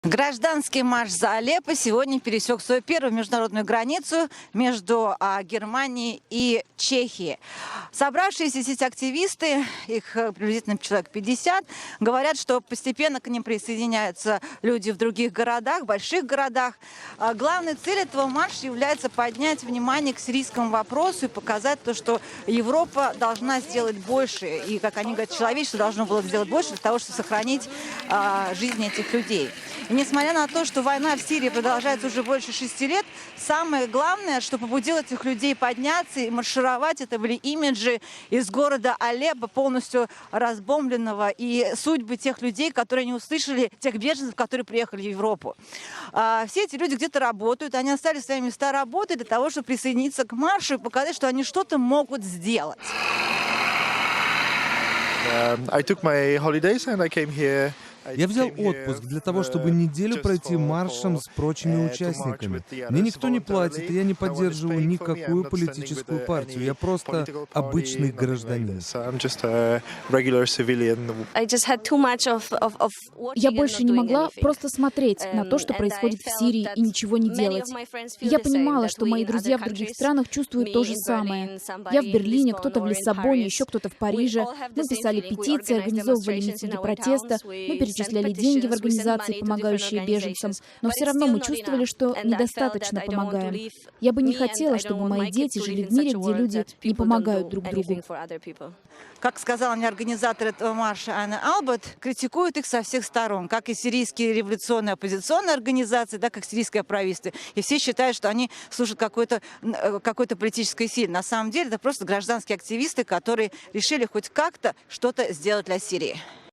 Гражданский марш за Алеппо сегодня пересек свою первую международную границу между Германией и Чехией. Собравшиеся здесь активисты, их приблизительно человек 50, говорят, что постепенно к ним присоединяются люди в других городах, больших городах. Главной целью этого марша является поднять внимание к сирийскому вопросу и показать то, что Европа должна сделать больше. И, как они говорят, человечество должно было сделать больше для того, чтобы сохранить жизни этих людей. И несмотря на то, что война в Сирии продолжается уже больше 6 лет, самое главное, что побудило этих людей подняться и маршировать, это были имиджи из города Алеппо, полностью разбомбленного, и судьбы тех людей, которые не услышали, тех беженцев, которые приехали в Европу. Все эти люди где-то работают, они оставили свои места работы для того, чтобы присоединиться к маршу и показать, что они что-то могут сделать. Я взял отпуск для того, чтобы неделю пройти маршем с прочими участниками. Мне никто не платит, и я не поддерживаю никакую политическую партию. Я просто обычный гражданин. Я больше не могла просто смотреть на то, что происходит в Сирии, и ничего не делать. Я понимала, что мои друзья в других странах чувствуют то же самое. Я в Берлине, кто-то в Лиссабоне, еще кто-то в Париже. Мы писали петиции, организовывали митинги протеста, мы перечисляли деньги в организации, помогающие беженцам, но все равно мы чувствовали, что недостаточно помогаем. Я бы не хотела, чтобы мои дети жили в мире, где люди не помогают друг другу. Как сказала мне организатор этого марша Анна Албот, критикуют их со всех сторон, как и сирийские революционные оппозиционные организации, так как сирийское правительство. И все считают, что они служат какой-то политической силе. На самом деле это просто гражданские активисты, которые решили хоть как-то что-то сделать для Сирии.